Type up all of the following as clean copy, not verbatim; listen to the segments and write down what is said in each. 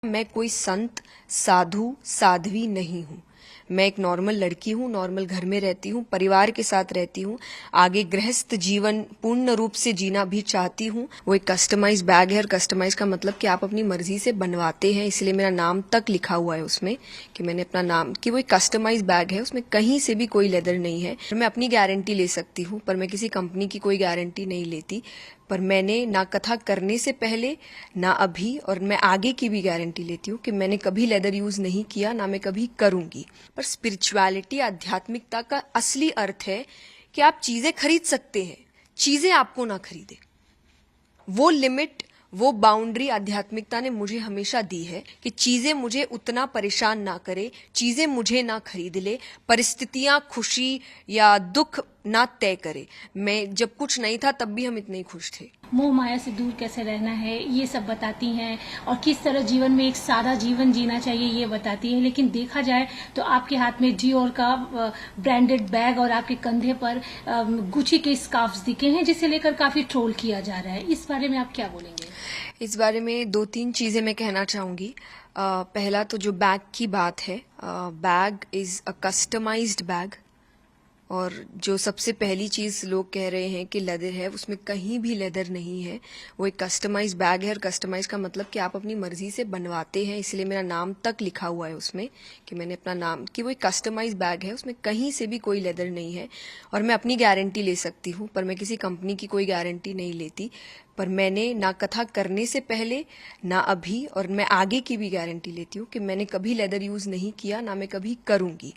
मैं कोई संत साधु साध्वी नहीं हूँ। मैं एक नॉर्मल लड़की हूँ, नॉर्मल घर में रहती हूँ, परिवार के साथ रहती हूँ। आगे गृहस्थ जीवन पूर्ण रूप से जीना भी चाहती हूँ। वो एक कस्टमाइज बैग है, और कस्टमाइज का मतलब कि आप अपनी मर्जी से बनवाते हैं, इसलिए मेरा नाम तक लिखा हुआ है उसमें कि मैंने अपना नाम, कि वो एक कस्टमाइज बैग है, उसमें कहीं से भी कोई लेदर नहीं है। मैं अपनी गारंटी ले सकती हूँ, पर मैं किसी कंपनी की कोई गारंटी नहीं लेती। पर मैंने ना कथा करने से पहले, ना अभी, और मैं आगे की भी गारंटी लेती हूँ कि मैंने कभी लेदर यूज नहीं किया, ना मैं कभी करूंगी। पर स्पिरिचुअलिटी, आध्यात्मिकता का असली अर्थ है कि आप चीजें खरीद सकते हैं, चीजें आपको ना खरीदे। वो लिमिट, वो बाउंड्री आध्यात्मिकता ने मुझे हमेशा दी है कि चीजें मुझे उतना परेशान ना करे, चीजें मुझे ना खरीद ले, परिस्थितियां खुशी या दुख ना तय करे। मैं जब कुछ नहीं था तब भी हम इतने ही खुश थे। मोह माया से दूर कैसे रहना है ये सब बताती हैं, और किस तरह जीवन में एक सादा जीवन जीना चाहिए ये बताती हैं। लेकिन देखा जाए तो आपके हाथ में डियोर का ब्रांडेड बैग और आपके कंधे पर गुची के स्कार्फ्स दिखे हैं, जिसे लेकर काफी ट्रोल किया जा रहा है। इस बारे में आप क्या बोलेंगे? इस बारे में दो तीन चीजें मैं कहना चाहूंगी। पहला तो जो बैग की बात है, bag is a customised bag, और जो सबसे पहली चीज लोग कह रहे हैं कि लेदर है, उसमें कहीं भी लेदर नहीं है। वो एक कस्टमाइज बैग है, और कस्टमाइज का मतलब कि आप अपनी मर्जी से बनवाते हैं, इसलिए मेरा नाम तक लिखा हुआ है उसमें कि मैंने अपना नाम, कि वो एक कस्टमाइज बैग है, उसमें कहीं से भी कोई लेदर नहीं है। और मैं अपनी गारंटी ले सकती हूँ, पर मैं किसी कंपनी की कोई गारंटी नहीं लेती। पर मैंने ना कथा करने से पहले, ना अभी, और मैं आगे की भी गारंटी लेती हूँ कि मैंने कभी लेदर यूज नहीं किया, ना मैं कभी करूंगी।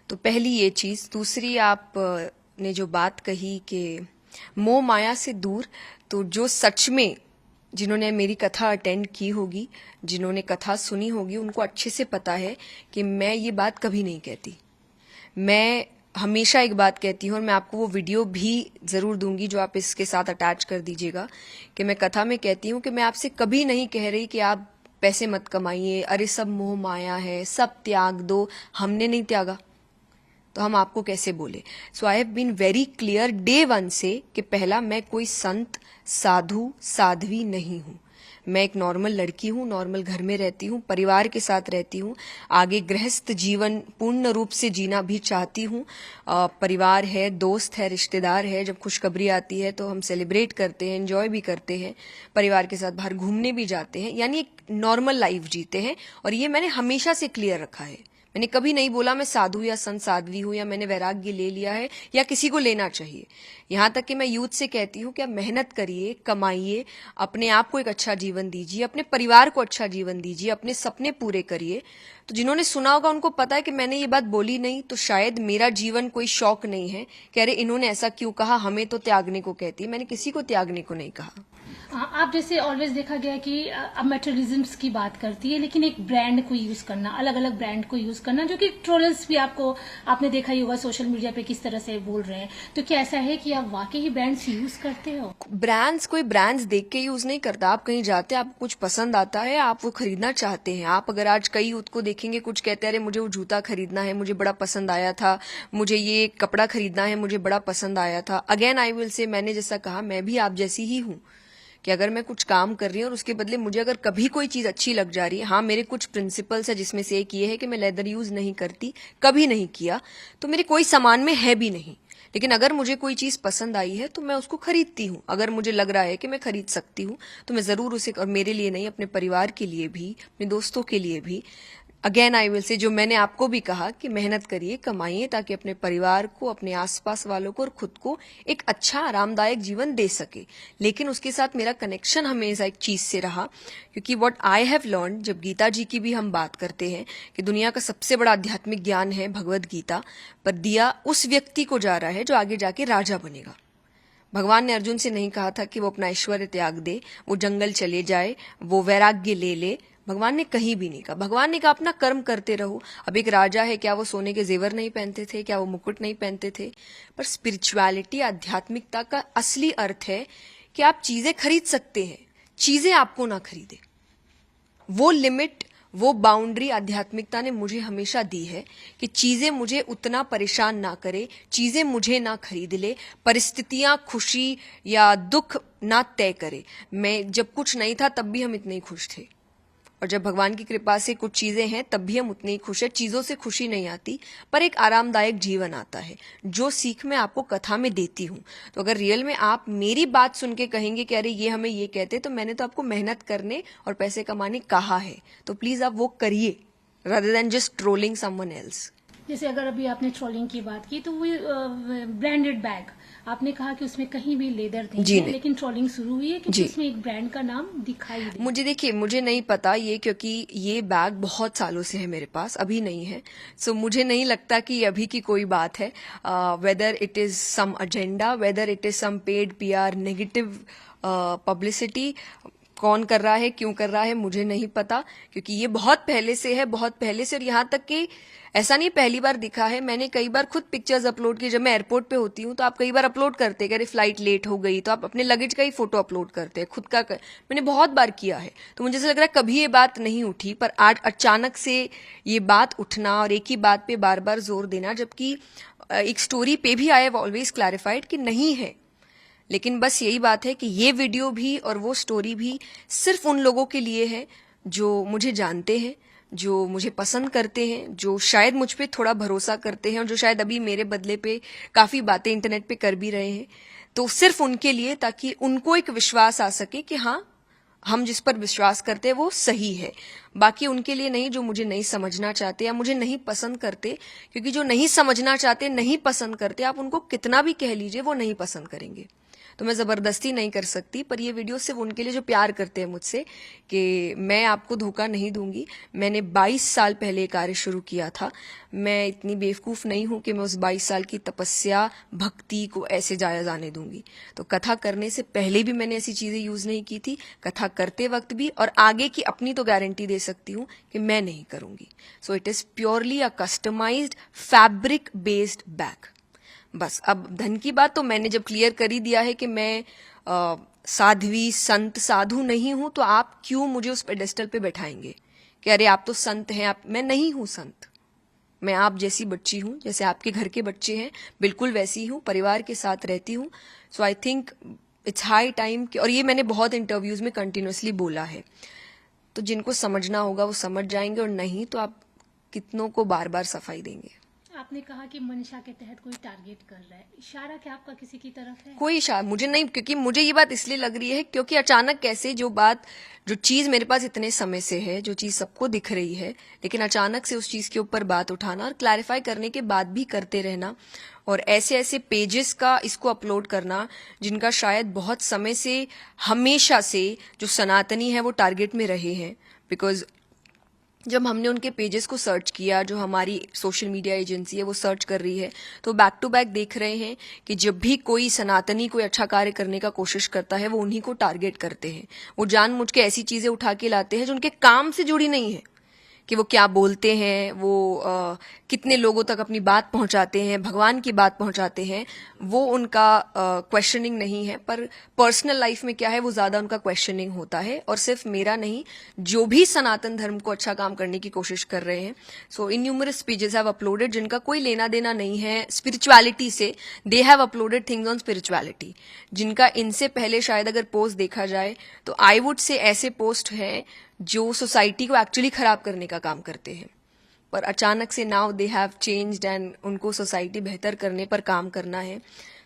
तो पहली ये चीज। दूसरी, आप ने जो बात कही कि मोह माया से दूर, तो जो सच में, जिन्होंने मेरी कथा अटेंड की होगी, जिन्होंने कथा सुनी होगी, उनको अच्छे से पता है कि मैं ये बात कभी नहीं कहती। मैं हमेशा एक बात कहती हूँ, और मैं आपको वो वीडियो भी जरूर दूंगी जो आप इसके साथ अटैच कर दीजिएगा, कि मैं कथा में कहती हूँ कि मैं आपसे कभी नहीं कह रही कि आप पैसे मत कमाइए, अरे सब मोह माया है, सब त्याग दो। हमने नहीं त्यागा तो हम आपको कैसे बोले? So I have been very clear day one से कि पहला, मैं कोई संत साधु साध्वी नहीं हूँ। मैं एक नॉर्मल लड़की हूँ, नॉर्मल घर में रहती हूँ, परिवार के साथ रहती हूँ। आगे गृहस्थ जीवन पूर्ण रूप से जीना भी चाहती हूँ। परिवार है, दोस्त है, रिश्तेदार है, जब खुशखबरी आती है तो हम सेलिब्रेट करते हैं, एंजॉय भी करते हैं, परिवार के साथ बाहर घूमने भी जाते हैं, यानी एक नॉर्मल लाइफ जीते हैं। और ये मैंने हमेशा से क्लियर रखा है। मैंने कभी नहीं बोला मैं साधु या संत साध्वी हूं, या मैंने वैराग्य ले लिया है, या किसी को लेना चाहिए। यहां तक कि मैं यूथ से कहती हूं कि आप मेहनत करिए, कमाइए, अपने आप को एक अच्छा जीवन दीजिए, अपने परिवार को अच्छा जीवन दीजिए, अपने सपने पूरे करिए। तो जिन्होंने सुना होगा उनको पता है कि मैंने ये बात बोली नहीं, तो शायद मेरा जीवन कोई शौक नहीं है कि अरे इन्होंने ऐसा क्यों कहा, हमें तो त्यागने को कहती है। मैंने किसी को त्यागने को नहीं कहा। आप जैसे ऑलवेज देखा गया कि अब मेटेरियलिज्म्स की बात करती है, लेकिन एक ब्रांड को यूज करना, अलग अलग ब्रांड को यूज करना, जो कि ट्रोलर्स भी आपने देखा ही होगा सोशल मीडिया पे किस तरह से बोल रहे हैं। तो क्या ऐसा है कि आप वाकई ही ब्रांड्स यूज करते हो? ब्रांड्स, कोई ब्रांड्स देख के यूज नहीं करता। आप कहीं जाते हैं, आपको कुछ पसंद आता है, आप वो खरीदना चाहते हैं। आप अगर आज कई यूथ को देखेंगे, कुछ कहते हैं अरे मुझे वो जूता खरीदना है, मुझे बड़ा पसंद आया था, मुझे ये कपड़ा खरीदना है, मुझे बड़ा पसंद आया था। अगेन आई विल से, मैंने जैसा कहा, मैं भी आप जैसी ही हूँ कि अगर मैं कुछ काम कर रही हूँ और उसके बदले मुझे अगर कभी कोई चीज अच्छी लग जा रही है, हाँ मेरे कुछ प्रिंसिपल्स है, जिसमें से एक ये है कि मैं लेदर यूज नहीं करती, कभी नहीं किया, तो मेरे कोई सामान में है भी नहीं। लेकिन अगर मुझे कोई चीज पसंद आई है तो मैं उसको खरीदती हूँ। अगर मुझे लग रहा है कि मैं खरीद सकती हूँ तो मैं जरूर उसे, और मेरे लिए नहीं, अपने परिवार के लिए भी, अपने दोस्तों के लिए भी। अगेन आई विल से, जो मैंने आपको भी कहा कि मेहनत करिए, कमाइए, ताकि अपने परिवार को, अपने आसपास वालों को और खुद को एक अच्छा आरामदायक जीवन दे सके। लेकिन उसके साथ मेरा कनेक्शन हमेशा एक चीज से रहा, क्योंकि व्हाट आई हैव लर्न, जब गीता जी की भी हम बात करते हैं कि दुनिया का सबसे बड़ा आध्यात्मिक ज्ञान है भगवद गीता, पर दिया उस व्यक्ति को जा रहा है जो आगे जाके राजा बनेगा। भगवान ने अर्जुन से नहीं कहा था कि वो अपना ऐश्वर्य त्याग दे, वो जंगल चले जाए, वो वैराग्य ले ले। भगवान ने कहीं भी नहीं कहा। भगवान ने कहा अपना कर्म करते रहो। अब एक राजा है, क्या वो सोने के जेवर नहीं पहनते थे? क्या वो मुकुट नहीं पहनते थे? पर स्पिरिचुअलिटी, आध्यात्मिकता का असली अर्थ है कि आप चीजें खरीद सकते हैं, चीजें आपको ना खरीदे। वो लिमिट, वो बाउंड्री आध्यात्मिकता ने मुझे हमेशा दी है कि चीजें मुझे उतना परेशान ना करे, चीजें मुझे ना खरीद ले, परिस्थितियां खुशी या दुख ना तय करे। मैं जब कुछ नहीं था तब भी हम इतने ही खुश थे। और जब भगवान की कृपा से कुछ चीजें हैं तब भी हम उतने ही खुश हैं। चीजों से खुशी नहीं आती, पर एक आरामदायक जीवन आता है, जो सीख मैं आपको कथा में देती हूँ। तो अगर रियल में आप मेरी बात सुन के कहेंगे कि अरे ये हमें ये कहते, तो मैंने तो आपको मेहनत करने और पैसे कमाने कहा है, तो प्लीज आप वो करिए rather than just trolling someone else। जैसे अगर अभी आपने ट्रोलिंग की बात की तो वो ब्रांडेड बैग आपने कहा कि उसमें कहीं भी लेदर नहीं जी है, नहीं। लेकिन ट्रोलिंग शुरू हुई है क्योंकि जी। उसमें एक ब्रांड का नाम दिखाई दे। मुझे देखिए, मुझे नहीं पता ये, क्योंकि ये बैग बहुत सालों से है मेरे पास, अभी नहीं है। सो मुझे नहीं लगता कि ये अभी की कोई बात है। Whether it is some agenda, whether it is some paid PR, negative publicity, कौन कर रहा है, क्यों कर रहा है, मुझे नहीं पता, क्योंकि ये बहुत पहले से है, बहुत पहले से। और यहाँ तक कि ऐसा नहीं पहली बार दिखा है, मैंने कई बार खुद पिक्चर्स अपलोड की। जब मैं एयरपोर्ट पे होती हूँ तो आप कई बार अपलोड करते हैं कि अरे फ्लाइट लेट हो गई, तो आप अपने लगेज का ही फोटो अपलोड करते हैं, खुद का मैंने बहुत बार किया है। तो मुझे ऐसा लग रहा है कभी ये बात नहीं उठी, पर आज अचानक से ये बात उठना और एक ही बात पे बार बार जोर देना, जबकि एक स्टोरी पे भी आई हैव ऑलवेज क्लैरिफाइड कि नहीं है। लेकिन बस यही बात है कि ये वीडियो भी और वो स्टोरी भी सिर्फ उन लोगों के लिए है जो मुझे जानते हैं, जो मुझे पसंद करते हैं, जो शायद मुझ पे थोड़ा भरोसा करते हैं और जो शायद अभी मेरे बदले पे काफी बातें इंटरनेट पे कर भी रहे हैं। तो सिर्फ उनके लिए, ताकि उनको एक विश्वास आ सके कि हाँ, हम जिस पर विश्वास करते हैं वो सही है। बाकी उनके लिए नहीं, जो मुझे नहीं समझना चाहते या मुझे नहीं पसंद करते, क्योंकि जो नहीं समझना चाहते, नहीं पसंद करते, आप उनको कितना भी कह लीजिए वो नहीं पसंद करेंगे। तो मैं जबरदस्ती नहीं कर सकती, पर ये वीडियो सिर्फ उनके लिए जो प्यार करते हैं मुझसे, कि मैं आपको धोखा नहीं दूंगी। मैंने 22 साल पहले ये कार्य शुरू किया था। मैं इतनी बेवकूफ नहीं हूं कि मैं उस 22 साल की तपस्या, भक्ति को ऐसे जाया जाने दूंगी। तो कथा करने से पहले भी मैंने ऐसी चीजें यूज नहीं की थी, कथा करते वक्त भी, और आगे की अपनी तो गारंटी दे सकती हूँ कि मैं नहीं करूंगी। So it is purely a customised fabric based bag. बस अब धन की बात तो मैंने जब क्लियर कर ही दिया है कि मैं साध्वी, संत, साधु नहीं हूं, तो आप क्यों मुझे उस पेडेस्टल पे बैठाएंगे कि अरे आप तो संत हैं। मैं नहीं हूं संत, मैं आप जैसी बच्ची हूं, जैसे आपके घर के बच्चे हैं, बिल्कुल वैसी हूं, परिवार के साथ रहती हूं। So I think it's high time, और ये मैंने बहुत इंटरव्यूज में कंटिन्यूसली बोला है। तो जिनको समझना होगा वो समझ जाएंगे, और नहीं तो आप कितनों को बार बार सफाई देंगे। आपने कहा कि मंशा के तहत कोई टारगेट कर रहा है, इशारा क्या आपका किसी की तरफ है? कोई इशारा मुझे नहीं, क्योंकि मुझे ये बात इसलिए लग रही है क्योंकि अचानक कैसे जो चीज मेरे पास इतने समय से है, जो चीज सबको दिख रही है, लेकिन अचानक से उस चीज के ऊपर बात उठाना और क्लैरिफाई करने के बाद भी करते रहना, और ऐसे ऐसे पेजेस का इसको अपलोड करना जिनका शायद बहुत समय से, हमेशा से जो सनातनी है वो टारगेट में रहे हैं। बिकॉज जब हमने उनके पेजेस को सर्च किया, जो हमारी सोशल मीडिया एजेंसी है वो सर्च कर रही है, तो बैक टू बैक देख रहे हैं कि जब भी कोई सनातनी कोई अच्छा कार्य करने का कोशिश करता है वो उन्हीं को टारगेट करते हैं। वो जानबूझ के ऐसी चीजें उठा के लाते हैं जो उनके काम से जुड़ी नहीं है, कि वो क्या बोलते हैं, वो कितने लोगों तक अपनी बात पहुंचाते हैं, भगवान की बात पहुंचाते हैं, वो उनका क्वेश्चनिंग नहीं है। पर पर्सनल लाइफ में क्या है वो ज्यादा उनका क्वेश्चनिंग होता है, और सिर्फ मेरा नहीं, जो भी सनातन धर्म को अच्छा काम करने की कोशिश कर रहे हैं। So in numerous pages have uploaded जिनका कोई लेना देना नहीं है स्पिरिचुअलिटी से, they have uploaded things on spirituality, जिनका इनसे पहले शायद अगर पोस्ट देखा जाए तो आई वुड से ऐसे पोस्ट हैं जो सोसाइटी को एक्चुअली खराब करने का काम करते हैं। पर अचानक से now they have changed and उनको सोसाइटी बेहतर करने पर काम करना है।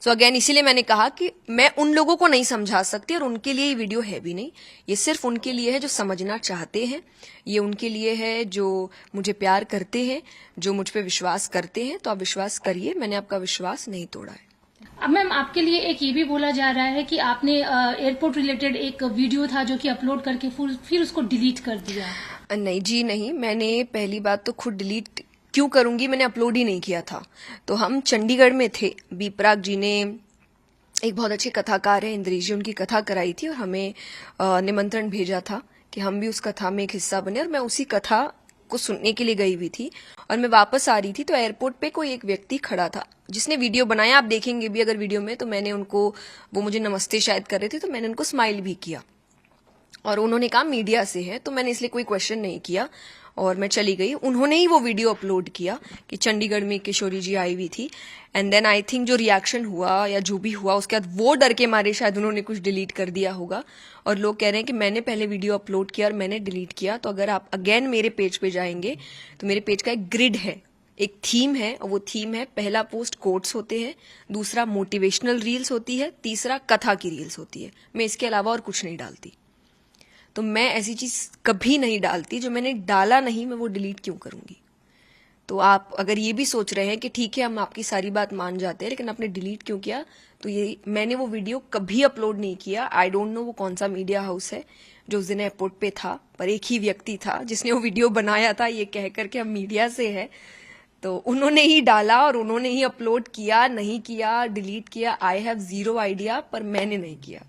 सो अगेन इसीलिए मैंने कहा कि मैं उन लोगों को नहीं समझा सकती, और उनके लिए ये वीडियो है भी नहीं। ये सिर्फ उनके लिए है जो समझना चाहते हैं, ये उनके लिए है जो मुझे प्यार करते हैं, जो मुझ पे विश्वास करते हैं। तो आप विश्वास करिए, मैंने आपका विश्वास नहीं तोड़ा है। अब मैम आपके लिए एक ये भी बोला जा रहा है कि आपने एयरपोर्ट रिलेटेड एक वीडियो था जो कि अपलोड करके फिर उसको डिलीट कर दिया। नहीं जी नहीं, मैंने पहली बात तो खुद डिलीट क्यों करूंगी, मैंने अपलोड ही नहीं किया था। तो हम चंडीगढ़ में थे, बीपराग जी ने, एक बहुत अच्छे कथाकार है इंद्रेश जी, उनकी कथा कराई थी और हमें निमंत्रण भेजा था कि हम भी उस कथा में एक हिस्सा बने, और मैं उसी कथा को सुनने के लिए गई हुई थी। और मैं वापस आ रही थी तो एयरपोर्ट पे कोई एक व्यक्ति खड़ा था जिसने वीडियो बनाया, आप देखेंगे भी अगर वीडियो में, तो मैंने उनको, वो मुझे नमस्ते शायद कर रहे थे, तो मैंने उनको स्माइल भी किया। और उन्होंने कहा मीडिया से है, तो मैंने इसलिए कोई क्वेश्चन नहीं किया और मैं चली गई। उन्होंने ही वो वीडियो अपलोड किया कि चंडीगढ़ में किशोरी जी आई हुई थी, एंड देन आई थिंक जो रिएक्शन हुआ या जो भी हुआ उसके बाद वो डर के मारे शायद उन्होंने कुछ डिलीट कर दिया होगा। और लोग कह रहे हैं कि मैंने पहले वीडियो अपलोड किया और मैंने डिलीट किया। तो अगर आप अगेन मेरे पेज पे जाएंगे तो मेरे पेज का एक ग्रिड है, एक थीम है, और वो थीम है, पहला पोस्ट कोट्स होते हैं, दूसरा मोटिवेशनल रील्स होती है, तीसरा कथा की रील्स होती है। मैं इसके अलावा और कुछ नहीं डालती। तो मैं ऐसी चीज कभी नहीं डालती, जो मैंने डाला नहीं मैं वो डिलीट क्यों करूंगी। तो आप अगर ये भी सोच रहे हैं कि ठीक है हम आपकी सारी बात मान जाते हैं लेकिन आपने डिलीट क्यों किया, तो ये मैंने वो वीडियो कभी अपलोड नहीं किया। आई डोंट नो वो कौन सा मीडिया हाउस है जो उस दिन एयरपोर्ट पे था, पर एक ही व्यक्ति था जिसने वो वीडियो बनाया था ये कह करके हम मीडिया से है। तो उन्होंने ही डाला और उन्होंने ही अपलोड किया, नहीं किया, डिलीट किया, आई हैव जीरो आइडिया, पर मैंने नहीं किया।